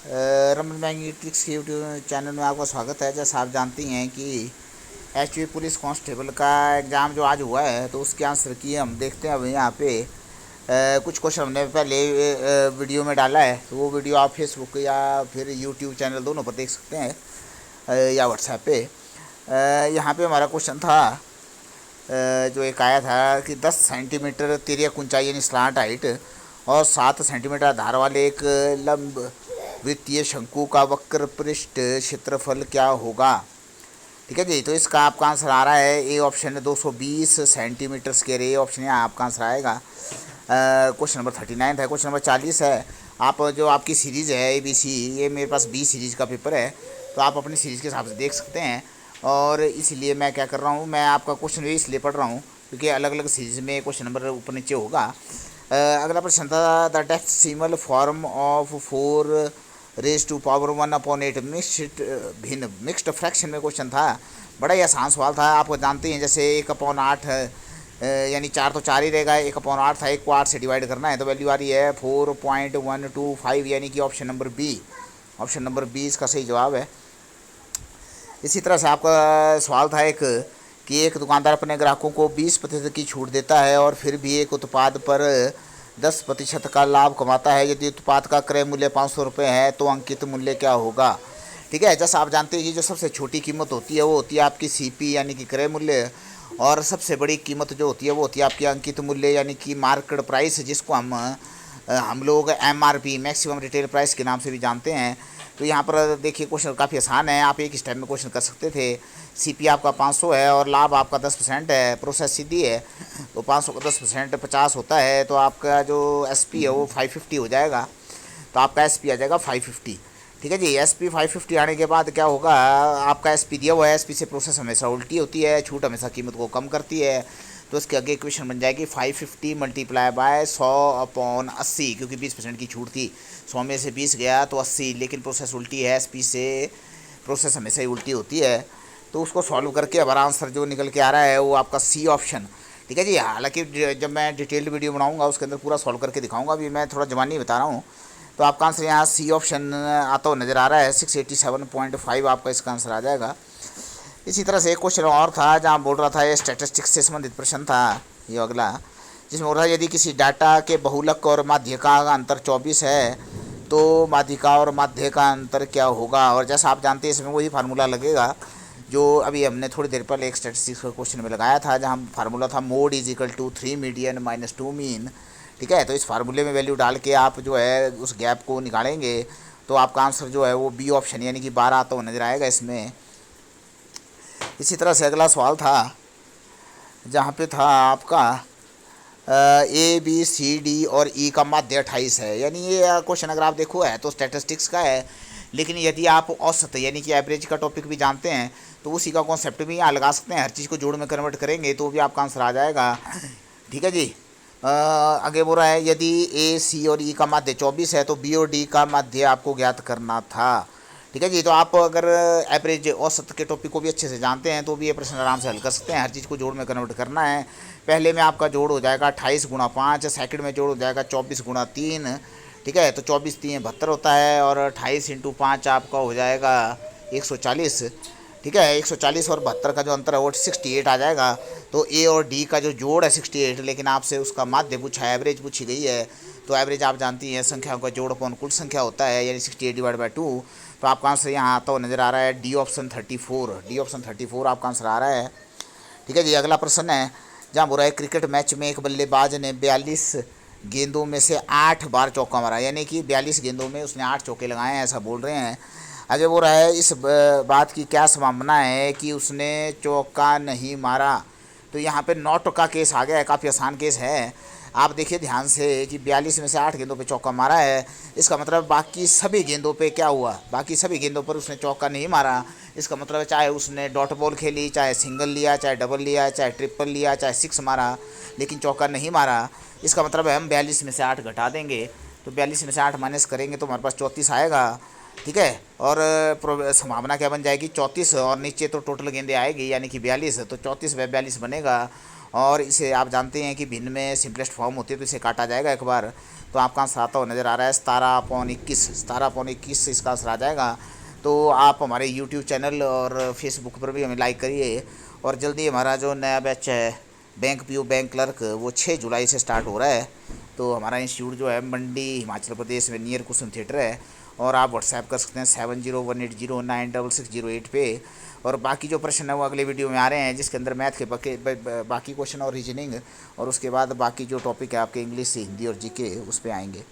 Raman magnetics के YouTube channel में आपका स्वागत है। जैसा आप जानती हैं कि एचपी पुलिस कांस्टेबल का एग्ज़ाम जो आज हुआ है, तो उसके आंसर की हम देखते हैं। अब यहाँ पे कुछ क्वेश्चन हमने पहले वीडियो में डाला है, तो वो वीडियो आप फेसबुक या फिर यूट्यूब चैनल दोनों पर देख सकते हैं, या व्हाट्सएप पे। यहाँ पे हमारा क्वेश्चन था, जो एक आया था कि 10 सेंटीमीटर तिर्यक ऊंचाई यानी स्लांट हाइट और 7 सेंटीमीटर आधार वाले एक लंब वृत्तीय शंकु का वक्र पृष्ठ क्षेत्रफल क्या होगा। ठीक है जी, तो इसका आपका आंसर आ रहा है ए ऑप्शन है 220 सेंटीमीटर स्क्वायर। ए ऑप्शन है आपका आंसर आएगा। क्वेश्चन नंबर 39 है। क्वेश्चन नंबर 40 है। आप जो आपकी सीरीज़ है ABC, ये मेरे पास बी सीरीज़ का पेपर है, तो आप अपनी सीरीज़ के हिसाब से देख सकते हैं। और इसलिए मैं क्या कर रहा हूँ, मैं आपका क्वेश्चन भी इसलिए पढ़ रहा हूँ क्योंकि अलग अलग सीरीज़ में क्वेश्चन नंबर ऊपर नीचे होगा। अगला प्रश्न था, the decimal form of 4⁻1/8 mixed fraction में क्वेश्चन था। बड़ा ही आसान सवाल था, आपको जानते हैं। जैसे 1/8 यानी 4 तो 4 ही रहेगा, 1/8 था, 1 को 8 से डिवाइड करना है, तो वैल्यू आ रही है 4.125, यानी कि ऑप्शन नंबर बी इसका सही जवाब है। इसी तरह से आपका सवाल था एक कि एक दुकानदार अपने ग्राहकों को 20% की छूट देता है और फिर भी एक उत्पाद पर 10% का लाभ कमाता है। यदि उत्पाद का क्रय मूल्य 500 रुपये है, तो अंकित मूल्य क्या होगा। ठीक है, जैसा आप जानते हैं कि जो सबसे छोटी कीमत होती है वो होती है आपकी CP यानी कि क्रय मूल्य, और सबसे बड़ी कीमत जो होती है वो होती है आपकी अंकित मूल्य यानी कि मार्केट प्राइस, जिसको हम लोग MRP मैक्सिमम रिटेल प्राइस के नाम से भी जानते हैं। तो यहाँ पर देखिए क्वेश्चन काफ़ी आसान है, आप एक स्टेप में क्वेश्चन कर सकते थे। CP आपका 500 है और लाभ आपका 10% है, प्रोसेस सीधी है, तो 500 का 10% 50 होता है, तो आपका जो SP है वो 550 हो जाएगा। तो आपका SP आ जाएगा 550। ठीक है जी, SP 550 आने के बाद क्या होगा, आपका SP दिया हुआ है, SP से प्रोसेस हमेशा उल्टी होती है, छूट हमेशा कीमत को कम करती है। तो इसके आगे इक्वेशन बन जाएगी 550 मल्टीप्लाई बाय 100/80, क्योंकि 20% की छूट थी, 100 में से 20 गया तो 80, लेकिन प्रोसेस उल्टी है, SP से प्रोसेस हमेशा ही उल्टी होती है। तो उसको सॉल्व करके हमारा आंसर जो निकल के आ रहा है वो आपका C ऑप्शन। ठीक है जी, हालांकि जब मैं डिटेल्ड वीडियो बनाऊंगा उसके अंदर पूरा सॉल्व करके दिखाऊंगा, अभी मैं थोड़ा जवानी बता रहा हूँ। तो आपका आंसर यहाँ C ऑप्शन आता हुआ नज़र आ रहा है, 687.5 आपका इसका आंसर आ जाएगा। इसी तरह से एक क्वेश्चन और था जहाँ बोल रहा था, ये स्टैटिस्टिक्स से संबंधित प्रश्न था ये अगला, जिसमें बोल रहा है यदि किसी डाटा के बहुलक और माध्य का अंतर 24 है, तो माध्यिका और माध्य का अंतर क्या होगा। और जैसा आप जानते हैं इसमें वही फार्मूला लगेगा जो अभी हमने थोड़ी देर पहले एक स्टैटिस्टिक्स का क्वेश्चन में लगाया था, जहाँ फार्मूला था mode is equal to 3 median minus 2 mean. ठीक है, तो इस फार्मूले में वैल्यू डाल के आप जो है उस गैप को निकालेंगे, तो आपका आंसर जो है वो B ऑप्शन यानी कि 12 आता हुआ नजर आएगा इसमें। इसी तरह से अगला सवाल था, जहाँ पे था आपका ABCD और E का माध्य 28 है। यानी ये क्वेश्चन अगर आप देखो है तो स्टैटिस्टिक्स का है, लेकिन यदि आप औसत यानी कि एवरेज का टॉपिक भी जानते हैं तो उसी का कॉन्सेप्ट भी यहाँ लगा सकते हैं। हर चीज़ को जोड़ में कन्वर्ट करेंगे तो भी आपका आंसर आ जाएगा। ठीक है जी, आगे बोल रहा है यदि AC और E का माध्य 24 है, तो B और D का माध्य आपको ज्ञात करना था। ठीक है जी, तो आप अगर एवरेज औसत के टॉपिक को भी अच्छे से जानते हैं तो भी ये प्रश्न आराम से हल कर सकते हैं। हर चीज़ को जोड़ में कन्वर्ट करना है। पहले में आपका जोड़ हो जाएगा 28 गुणा 5, सेकंड में जोड़ हो जाएगा 24 गुणा 3। ठीक है, तो 24 3 72 होता है, और 28 इंटू 5 आपका हो जाएगा 140। ठीक है, 140 और 72 का जो अंतर है वो 68 आ जाएगा। तो A और D का जो जोड़ है 68, लेकिन आपसे उसका माध्य पूछा है, एवरेज पूछी गई है। तो एवरेज आप जानती हैं संख्याओं का जोड़ अपॉन कुल संख्या होता है, यानी 68 डिवाइड बाई 2। तो आपका आंसर यहाँ आता हुआ नज़र आ रहा है D ऑप्शन 34 आपका आंसर आ रहा है। ठीक है जी, अगला प्रश्न है जहाँ बोल रहा है क्रिकेट मैच में एक बल्लेबाज ने 42 गेंदों में से 8 बार चौका मारा, यानी कि 42 गेंदों में उसने 8 चौके लगाए हैं, ऐसा बोल रहे हैं। आगे बोल रहा है इस बात की क्या संभावना है कि उसने चौका नहीं मारा। तो यहाँ पे नॉट का केस आ गया है, काफ़ी आसान केस है। आप देखिए ध्यान से कि 42 में से 8 गेंदों पे चौका मारा है, इसका मतलब बाकी सभी गेंदों पे क्या हुआ, बाकी सभी गेंदों पर उसने चौका नहीं मारा। इसका मतलब चाहे उसने डॉट बॉल खेली, चाहे सिंगल लिया, चाहे डबल लिया, चाहे ट्रिपल लिया, चाहे 6 मारा, लेकिन चौका नहीं मारा। इसका मतलब है हम 42 में से 8 घटा देंगे, तो 42 में से 8 माइनस करेंगे तो हमारे पास 34 आएगा। ठीक है, और संभावना क्या बन जाएगी 34, और नीचे तो टोटल गेंदें आएगी यानी कि 42, तो 34/42 बनेगा। और इसे आप जानते हैं कि भिन्न में सिंपलेस्ट फॉर्म होती है, तो इसे काटा जाएगा एक बार। तो आपका आंसर आता हुआ नज़र आ रहा है 17/21, 17/21 इसका आंसर आ जाएगा। तो आप हमारे यूट्यूब चैनल और फेसबुक पर भी हमें लाइक करिए। और जल्दी हमारा जो नया बैच है बैंक पीओ बैंक क्लर्क, वो 6 जुलाई से स्टार्ट हो रहा है। तो हमारा इंस्टीट्यूट जो है मंडी हिमाचल प्रदेश में नियर कुसुम थिएटर है। और आप व्हाट्सएप कर सकते हैं 7018096608 पे। और बाकी जो प्रश्न है वो अगले वीडियो में आ रहे हैं, जिसके अंदर मैथ के बाकी क्वेश्चन और रीजनिंग, और उसके बाद बाकी जो टॉपिक है आपके इंग्लिश हिंदी और जीके उस पे आएंगे।